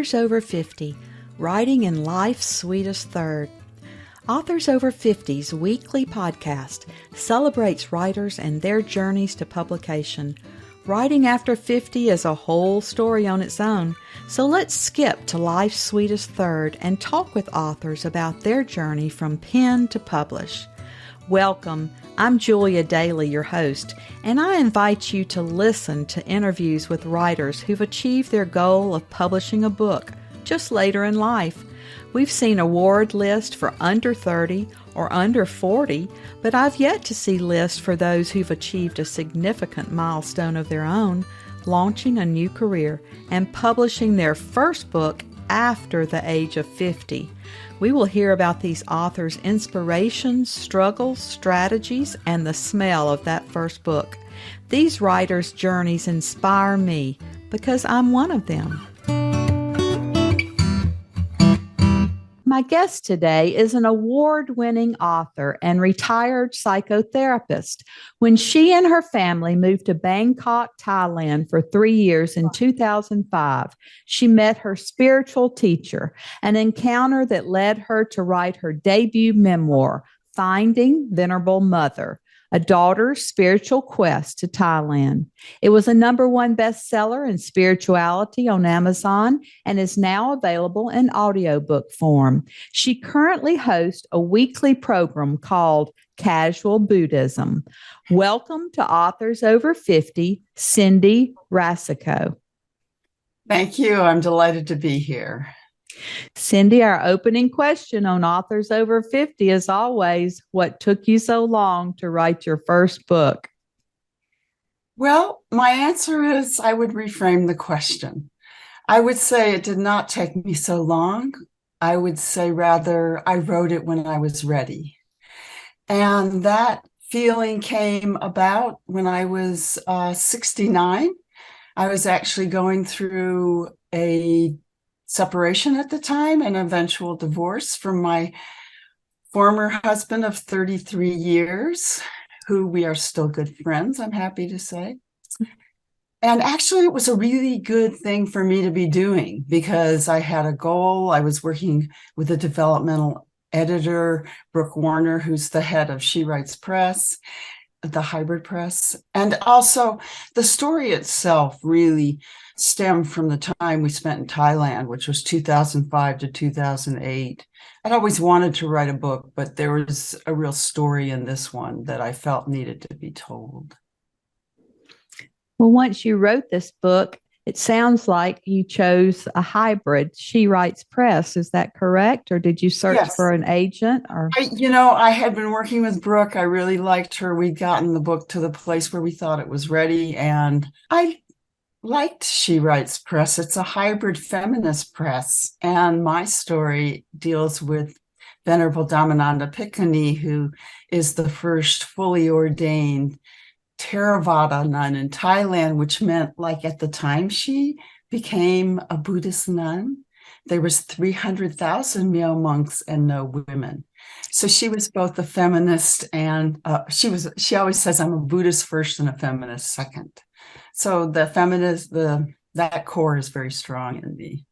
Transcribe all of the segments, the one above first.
Authors Over 50, Writing in Life's Sweetest Third. Authors Over 50's weekly podcast celebrates writers and their journeys to publication. Writing after 50 is a whole story on its own, so let's skip to life's sweetest third and talk with authors about their journey from pen to publish. Welcome. I'm Julia Daly, your host, and I invite you to listen to interviews with writers who've achieved their goal of publishing a book just later in life. We've seen award lists for under 30 or under 40, but I've yet to see lists for those who've achieved a significant milestone of their own, launching a new career and publishing their first book after the age of 50. We will hear about these authors' inspirations, struggles, strategies, and the smell of that first book. These writers' journeys inspire me because I'm one of them. My guest today is an award-winning author and retired psychotherapist. When she and her family moved to Bangkok, Thailand for 3 years in 2005, she met her spiritual teacher, an encounter that led her to write her debut memoir, Finding Venerable Mother, a daughter's spiritual quest to Thailand. It was a #1 bestseller in spirituality on Amazon and is now available in audiobook form. She currently hosts a weekly program called Casual Buddhism. Welcome to Authors Over 50, Cindy Rasicott. Thank you. I'm delighted to be here. Cindy, our opening question on Authors Over 50 is always, what took you so long to write your first book? Well, my answer is I would reframe the question. I would say it did not take me so long. I would say rather I wrote it when I was ready. And that feeling came about when I was 69. I was actually going through a separation at the time, an eventual divorce from my former husband of 33 years, who we are still good friends, I'm happy to say. And actually, it was a really good thing for me to be doing because I had a goal. I was working with a developmental editor, Brooke Warner, who's the head of She Writes Press, the hybrid press. And also the story itself really stemmed from the time we spent in Thailand, which was 2005 to 2008. I'd always wanted to write a book, but there was a real story in this one that I felt needed to be told. Well, once you wrote this book, it sounds like you chose a hybrid, She Writes Press. Is that correct? Or did you search for an agent? Or I had been working with Brooke. I really liked her. We'd gotten the book to the place where we thought it was ready. And I liked She Writes Press. It's a hybrid feminist press. And my story deals with Venerable Dhammananda Bhikkhuni, who is the first fully ordained Theravada nun in Thailand, which meant, like, at the time she became a Buddhist nun, there was 300,000 male monks and no women. So she was both a feminist and she always says, I'm a Buddhist first and a feminist second. So the feminist, that core is very strong in me.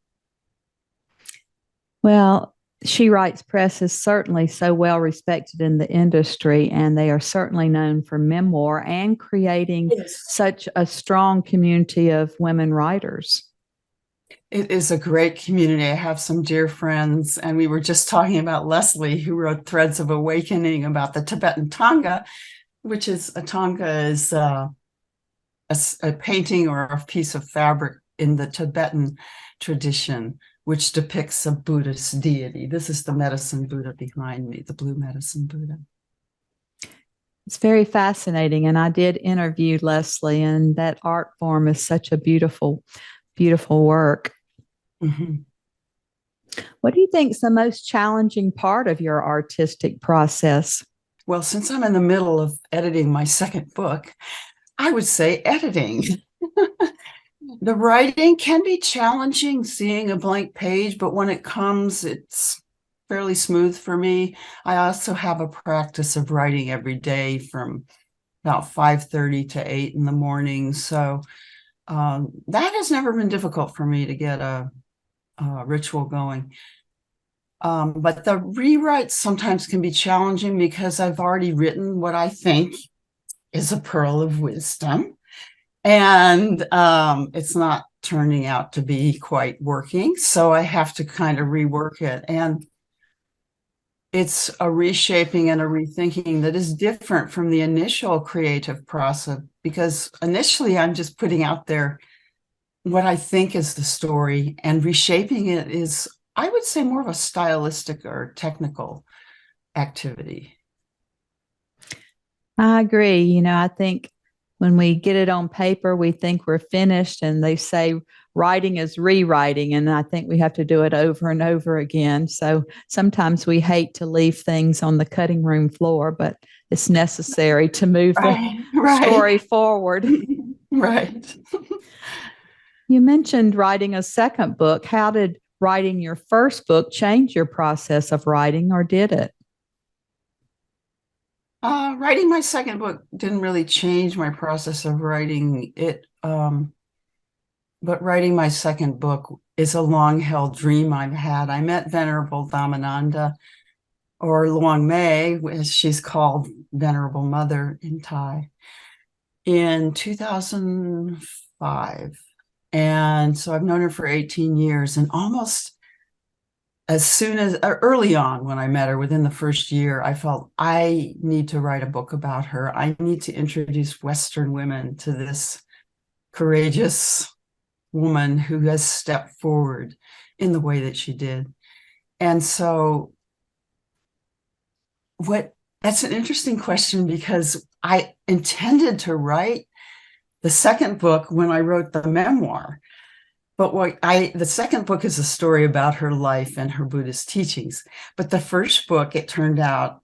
Well, She Writes Press is certainly so well respected in the industry, and they are certainly known for memoir and creating such a strong community of women writers. It is a great community. I have some dear friends, and we were just talking about Leslie, who wrote Threads of Awakening about the Tibetan Thangka, which is a thangka is a painting or a piece of fabric in the Tibetan tradition, which depicts a Buddhist deity. This is the medicine Buddha behind me, the blue medicine Buddha. It's very fascinating. And I did interview Leslie, and that art form is such a beautiful, beautiful work. Mm-hmm. What do you think is the most challenging part of your artistic process? Well, since I'm in the middle of editing my second book, I would say editing. The writing can be challenging, seeing a blank page, but when it comes, it's fairly smooth for me. I also have a practice of writing every day from about 5:30 to 8 in the morning. So that has never been difficult for me to get a ritual going. But the rewrites sometimes can be challenging because I've already written what I think is a pearl of wisdom. And it's not turning out to be quite working. So I have to kind of rework it. And it's a reshaping and a rethinking that is different from the initial creative process, because initially I'm just putting out there what I think is the story, and reshaping it is, I would say, more of a stylistic or technical activity. I agree. I think when we get it on paper, we think we're finished, and they say writing is rewriting. And I think we have to do it over and over again. So sometimes we hate to leave things on the cutting room floor, but it's necessary to move the Right. story forward. Right. You mentioned writing a second book. How did writing your first book change your process of writing, or did it? Writing my second book didn't really change my process of writing it, but writing my second book is a long-held dream I've had. I met Venerable Dhammananda, or Luang May, as she's called, Venerable Mother in Thai, in 2005. And so I've known her for 18 years, and almost as soon as early on when I met her, within the first year, I felt I need to write a book about her. I need to introduce Western women to this courageous woman who has stepped forward in the way that she did. And so that's an interesting question, because I intended to write the second book when I wrote the memoir. But the second book is a story about her life and her Buddhist teachings. But the first book, it turned out,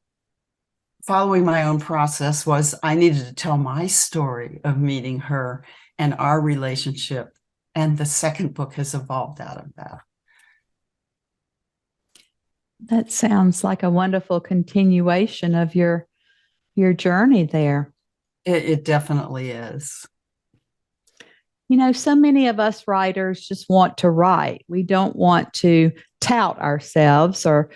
following my own process, was I needed to tell my story of meeting her and our relationship. And the second book has evolved out of that. That sounds like a wonderful continuation of your journey there. It definitely is. So many of us writers just want to write. We don't want to tout ourselves or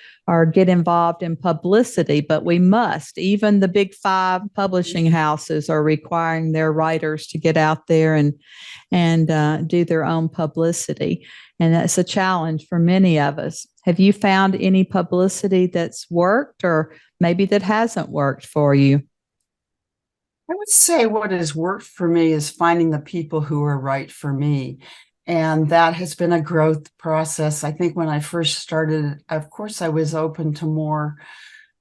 get involved in publicity, but we must. Even the big five publishing houses are requiring their writers to get out there and do their own publicity. And that's a challenge for many of us. Have you found any publicity that's worked, or maybe that hasn't worked for you? I would say what has worked for me is finding the people who are right for me. And that has been a growth process. I think when I first started, of course, I was open to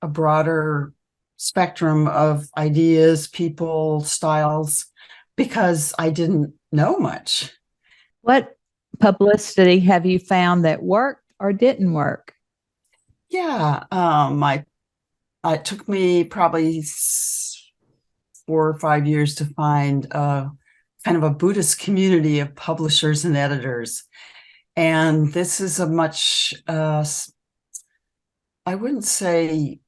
a broader spectrum of ideas, people, styles, because I didn't know much. What publicity have you found that worked or didn't work? Yeah, it took me probably 4 or 5 years to find kind of a Buddhist community of publishers and editors. And this is a much, I wouldn't say,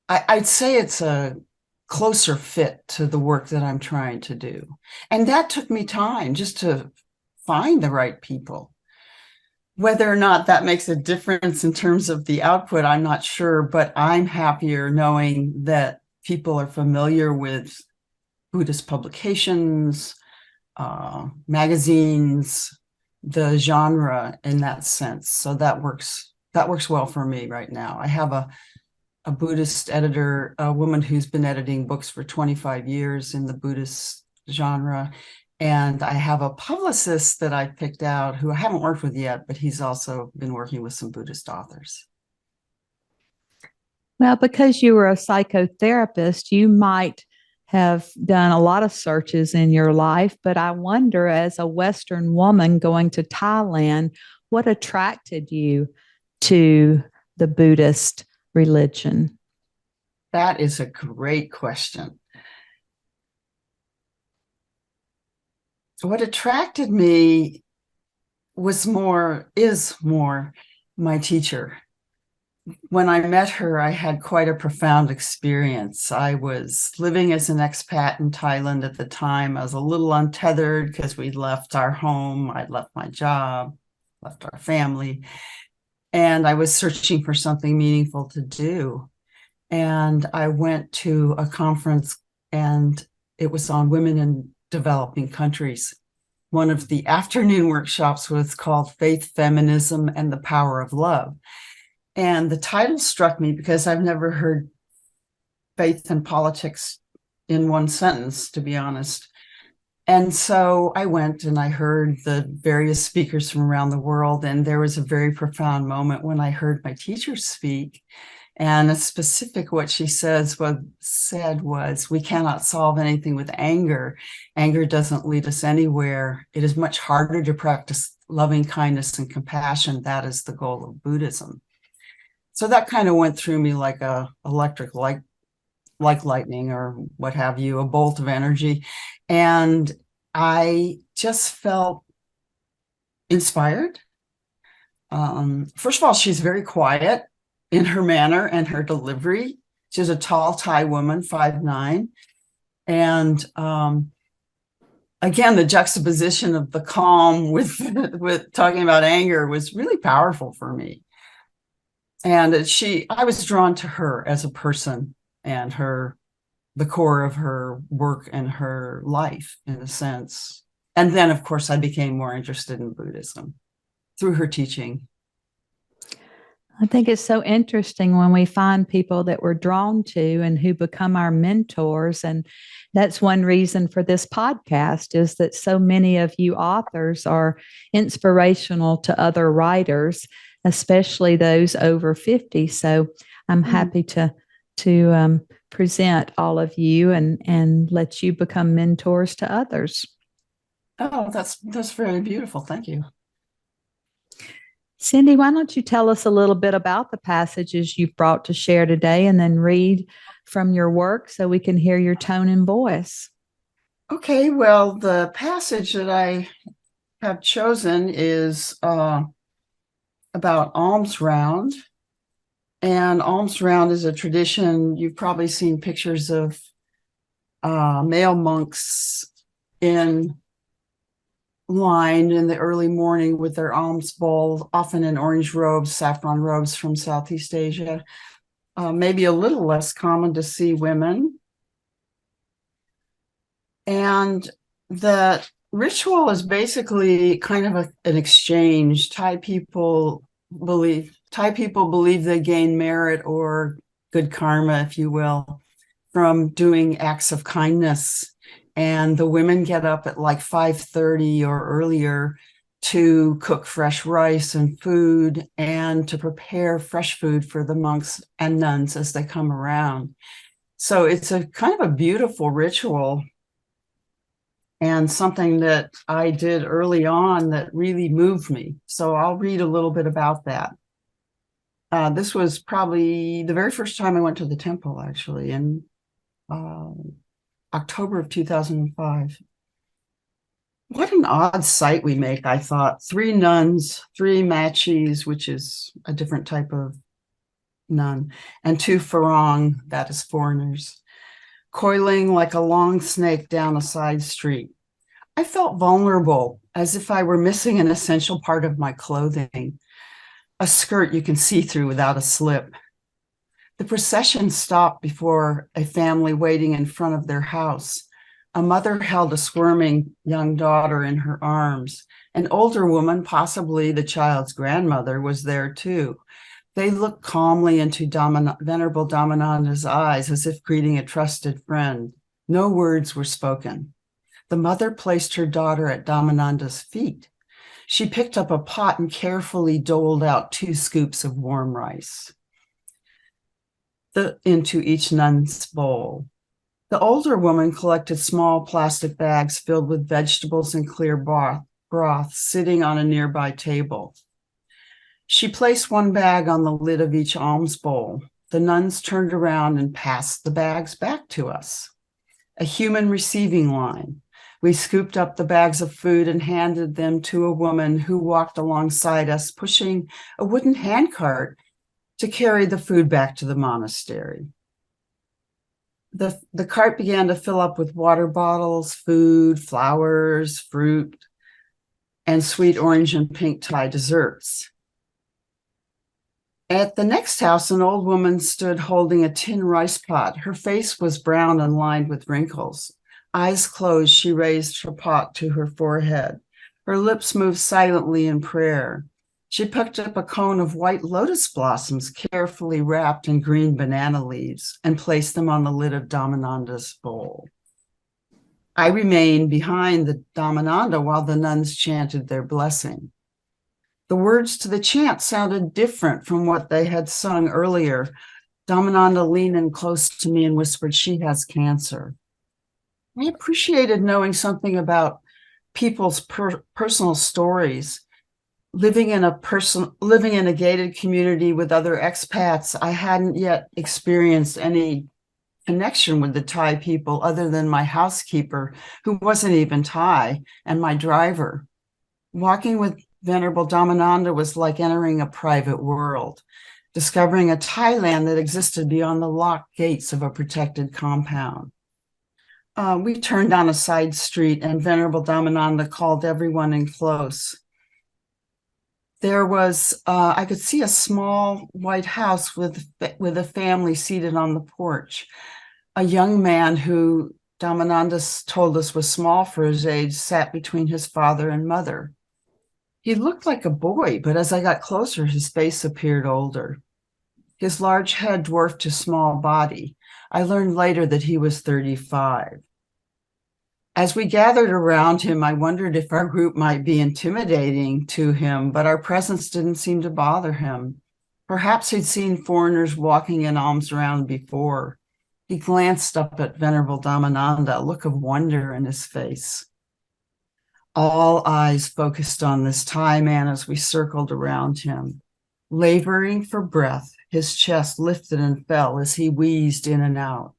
I'd say it's a closer fit to the work that I'm trying to do. And that took me time just to find the right people. Whether or not that makes a difference in terms of the output, I'm not sure, but I'm happier knowing that people are familiar with Buddhist publications, magazines, the genre in that sense. So that works well for me right now. I have a Buddhist editor, a woman who's been editing books for 25 years in the Buddhist genre. And I have a publicist that I picked out who I haven't worked with yet, but he's also been working with some Buddhist authors. Well, because you were a psychotherapist, you might have done a lot of searches in your life. But I wonder, as a Western woman going to Thailand, what attracted you to the Buddhist religion? That is a great question. What attracted me is more my teacher. When I met her, I had quite a profound experience. I was living as an expat in Thailand at the time. I was a little untethered because we'd left our home. I'd left my job. left our family, and I was searching for something meaningful to do. And I went to a conference, and it was on women in developing countries. One of the afternoon workshops was called Faith, Feminism, and the Power of Love. And the title struck me because I've never heard faith and politics in one sentence, to be honest. And so I went and I heard the various speakers from around the world. And there was a very profound moment when I heard my teacher speak. And a specific what she said was, we cannot solve anything with anger. Anger doesn't lead us anywhere. It is much harder to practice loving kindness and compassion. That is the goal of Buddhism. So that kind of went through me like a electric light, like lightning or what have you, a bolt of energy. And I just felt inspired. First of all, she's very quiet in her manner and her delivery. She's a tall Thai woman, 5'9". And again, the juxtaposition of the calm with talking about anger was really powerful for me. And I was drawn to her as a person and the core of her work and her life, in a sense. And then, of course, I became more interested in Buddhism through her teaching. I think it's so interesting when we find people that we're drawn to and who become our mentors. And that's one reason for this podcast, is that so many of you authors are inspirational to other writers, especially those over 50. So I'm happy to present all of you and let you become mentors to others. Oh, that's very beautiful. Thank you. Cindy, why don't you tell us a little bit about the passages you've brought to share today, and then read from your work so we can hear your tone and voice? Okay, well, the passage that I have chosen is about alms round. And alms round is a tradition. You've probably seen pictures of male monks in line in the early morning with their alms bowl, often in orange robes, saffron robes from Southeast Asia. Maybe a little less common to see women. And the ritual is basically kind of an exchange. Thai people believe they gain merit or good karma, if you will, from doing acts of kindness. And the women get up at like 5:30 or earlier to cook fresh rice and food and to prepare fresh food for the monks and nuns as they come around. So it's a kind of a beautiful ritual, and something that I did early on that really moved me. So I'll read a little bit about that. This was probably the very first time I went to the temple, actually, in October of 2005. What an odd sight we make, I thought. 3 nuns, 3 machis, which is a different type of nun, and 2 farang, that is foreigners, coiling like a long snake down a side street. I felt vulnerable, as if I were missing an essential part of my clothing, a skirt you can see through without a slip. The procession stopped before a family waiting in front of their house. A mother held a squirming young daughter in her arms. An older woman, possibly the child's grandmother, was there too. They looked calmly into Venerable Dhammananda's eyes, as if greeting a trusted friend. No words were spoken. The mother placed her daughter at Dhammananda's feet. She picked up a pot and carefully doled out 2 scoops of warm rice into each nun's bowl. The older woman collected small plastic bags filled with vegetables and clear broth sitting on a nearby table. She placed 1 bag on the lid of each alms bowl. The nuns turned around and passed the bags back to us. A human receiving line. We scooped up the bags of food and handed them to a woman who walked alongside us, pushing a wooden handcart to carry the food back to the monastery. The cart began to fill up with water bottles, food, flowers, fruit. and sweet orange and pink Thai desserts. At the next house, an old woman stood holding a tin rice pot. Her face was brown and lined with wrinkles. Eyes closed, she raised her pot to her forehead. Her lips moved silently in prayer. She picked up a cone of white lotus blossoms carefully wrapped in green banana leaves and placed them on the lid of Dhammananda's bowl. I remained behind the Dhammananda while the nuns chanted their blessing. The words to the chant sounded different from what they had sung earlier. Dhammananda leaned in close to me and whispered, "She has cancer." I appreciated knowing something about people's personal stories. Living in a gated community with other expats, I hadn't yet experienced any connection with the Thai people other than my housekeeper, who wasn't even Thai, and my driver. Walking with Venerable Dhammananda was like entering a private world, discovering a Thailand that existed beyond the locked gates of a protected compound. We turned down a side street and Venerable Dhammananda called everyone in close. There was, I could see a small white house with a family seated on the porch. A young man who Dhammananda told us was small for his age sat between his father and mother. He looked like a boy, but as I got closer, his face appeared older. His large head dwarfed his small body. I learned later that he was 35. As we gathered around him, I wondered if our group might be intimidating to him, but our presence didn't seem to bother him. Perhaps he'd seen foreigners walking in alms round before. He glanced up at Venerable Dhammananda, a look of wonder in his face. All eyes focused on this Thai man as we circled around him. Laboring for breath, his chest lifted and fell as he wheezed in and out.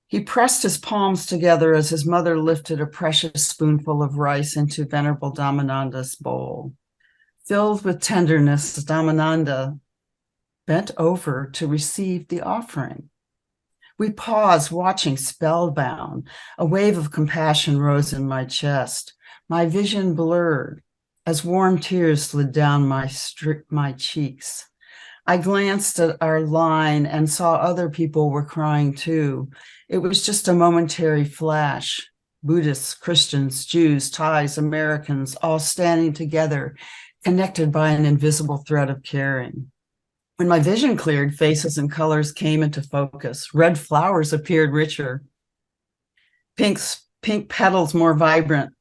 He pressed his palms together as his mother lifted a precious spoonful of rice into Venerable Dhammananda's bowl. Filled with tenderness, Dhammananda bent over to receive the offering. We paused, watching spellbound. A wave of compassion rose in my chest. My vision blurred as warm tears slid down my cheeks. I glanced at our line and saw other people were crying too. It was just a momentary flash. Buddhists, Christians, Jews, Thais, Americans, all standing together, connected by an invisible thread of caring. When my vision cleared, faces and colors came into focus. Red flowers appeared richer, pink petals more vibrant.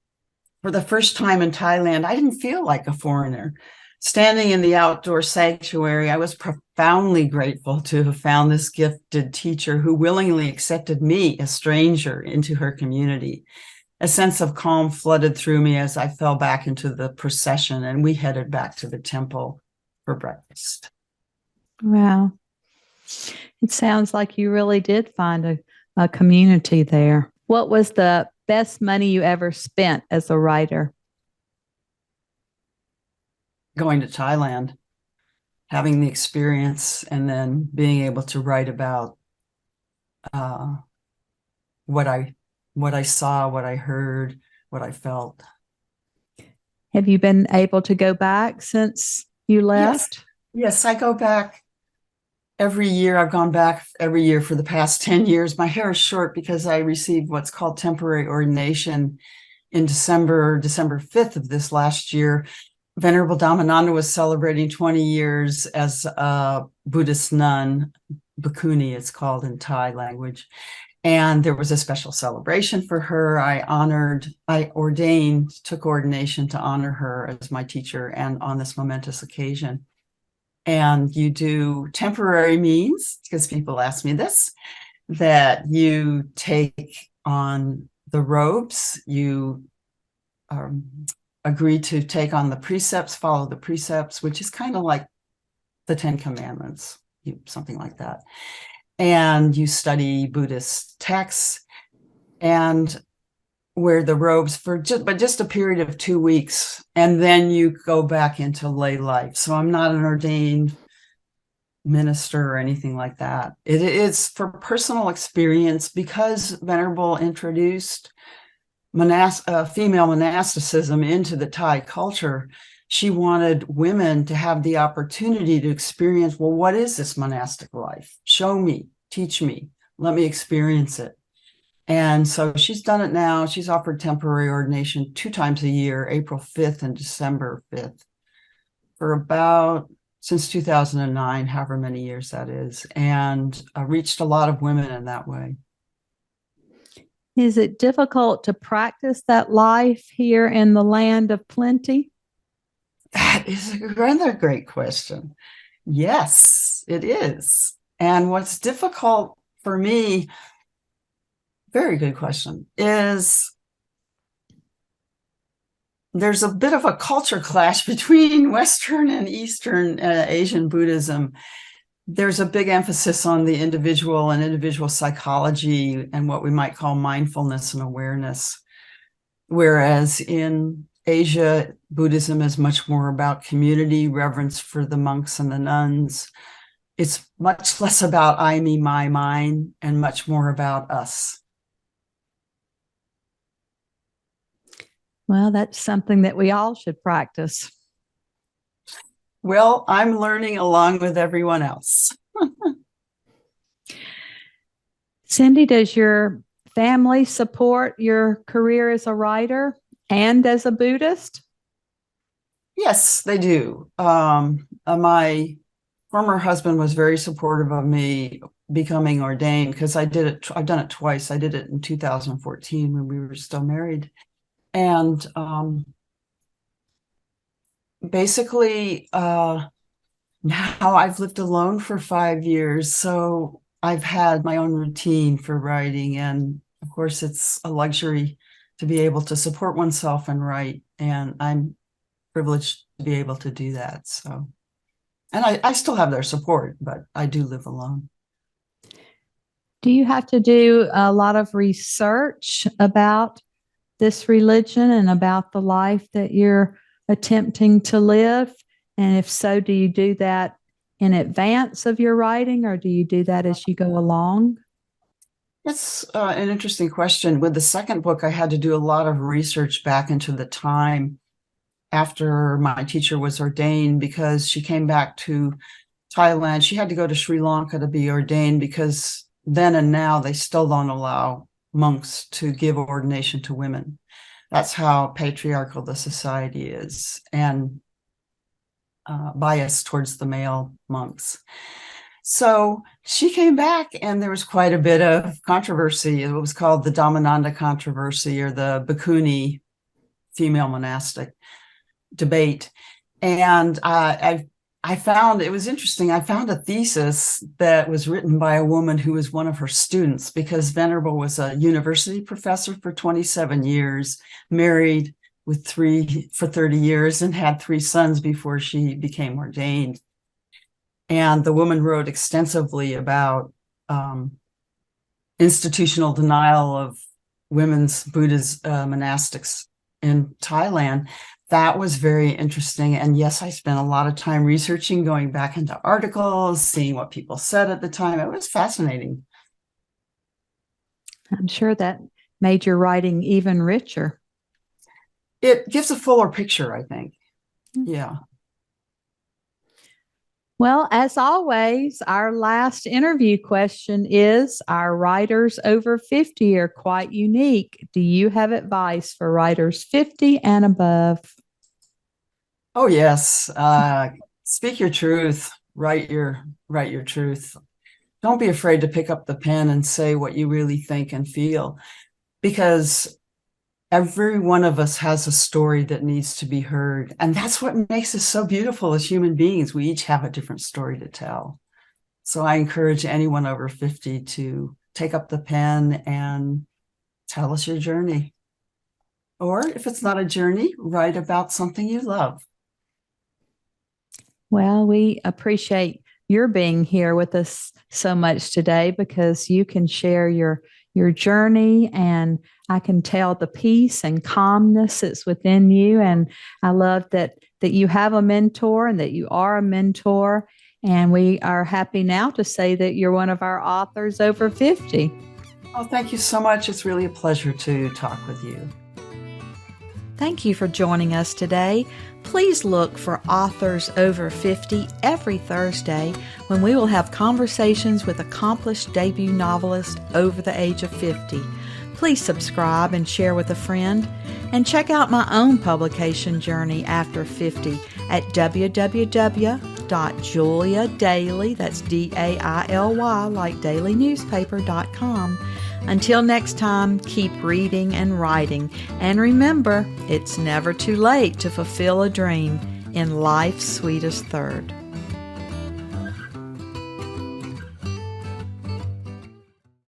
For the first time in Thailand, I didn't feel like a foreigner. Standing in the outdoor sanctuary, I was profoundly grateful to have found this gifted teacher who willingly accepted me, a stranger, into her community. A sense of calm flooded through me as I fell back into the procession, and we headed back to the temple for breakfast. Wow. It sounds like you really did find a community there. What was the best money you ever spent as a writer? Going to Thailand, having the experience, and then being able to write about what I saw, what I heard, what I felt. Have you been able to go back since you left? Yes, I go back every year. I've gone back every year for the past 10 years. My hair is short because I received what's called temporary ordination in December 5th of this last year. Venerable Dhammananda was celebrating 20 years as a Buddhist nun, bhikkhuni it's called in Thai language. And there was a special celebration for her. I took ordination to honor her as my teacher and on this momentous occasion. And you do temporary means, because people ask me this, that you take on the robes, you agree to take on the precepts, follow the precepts, which is kind of like the 10 Commandments, something like that. And you study Buddhist texts and wear the robes for just a period of 2 weeks. And then you go back into lay life. So I'm not an ordained minister or anything like that. It is for personal experience because Venerable introduced female monasticism into the Thai culture, she wanted women to have the opportunity to experience, well, what is this monastic life? Show me, teach me, let me experience it. And so she's done it now. She's offered temporary ordination 2 times a year, April 5th and December 5th, for about since 2009, however many years that is, and reached a lot of women in that way. Is it difficult to practice that life here in the land of plenty? That is another great question. Yes, it is. And what's difficult for me, very good question, is there's a bit of a culture clash between Western and Eastern Asian Buddhism. There's a big emphasis on the individual and individual psychology and what we might call mindfulness and awareness. Whereas in Asia, Buddhism is much more about community, reverence for the monks and the nuns. It's much less about I, me, my, mine, and much more about us. Well, that's something that we all should practice. Well, I'm learning along with everyone else. Cindy, does your family support your career as a writer and as a Buddhist? Yes, they do. My former husband was very supportive of me becoming ordained because I've done it twice. I did it in 2014 when we were still married. And basically, now I've lived alone for 5 years. So I've had my own routine for writing. And of course, it's a luxury to be able to support oneself and write. And I'm privileged to be able to do that. So, and I still have their support, but I do live alone. Do you have to do a lot of research about this religion and about the life that you're attempting to live? And if so, do you do that in advance of your writing, or do you do that as you go along? That's an interesting question. With the second book, I had to do a lot of research back into the time after my teacher was ordained, because she came back to Thailand. She had to go to Sri Lanka to be ordained because then and now they still don't allow monks to give ordination to women. That's how patriarchal the society is, and biased towards the male monks. So she came back and there was quite a bit of controversy. It was called the Dhammananda controversy, or the Bhikkhuni female monastic debate. And I found, it was interesting, I found a thesis that was written by a woman who was one of her students, because Venerable was a university professor for 27 years, married with 3 for 30 years, and had 3 sons before she became ordained. And the woman wrote extensively about institutional denial of women's Buddhist monastics in Thailand. That was very interesting. And yes, I spent a lot of time researching, going back into articles, seeing what people said at the time. It was fascinating. I'm sure that made your writing even richer. It gives a fuller picture, I think. Yeah. Well, as always, our last interview question is, our writers over 50 are quite unique. Do you have advice for writers 50 and above? Oh, yes. Speak your truth. Write your truth. Don't be afraid to pick up the pen and say what you really think and feel, because every one of us has a story that needs to be heard. And that's what makes us so beautiful as human beings. We each have a different story to tell. So I encourage anyone over 50 to take up the pen and tell us your journey. Or if it's not a journey, write about something you love. Well, we appreciate your being here with us so much today, because you can share your journey, and I can tell the peace and calmness that's within you. And I love that you have a mentor and that you are a mentor. And we are happy now to say that you're one of our authors over 50. Oh, thank you so much. It's really a pleasure to talk with you. Thank you for joining us today. Please look for Authors Over 50 every Thursday when we will have conversations with accomplished debut novelists over the age of 50. Please subscribe and share with a friend. And check out my own publication journey after 50 at www.juliadaily, that's D-A-I-L-Y, like dailynewspaper.com. Until next time, keep reading and writing. And remember, it's never too late to fulfill a dream in life's sweetest third.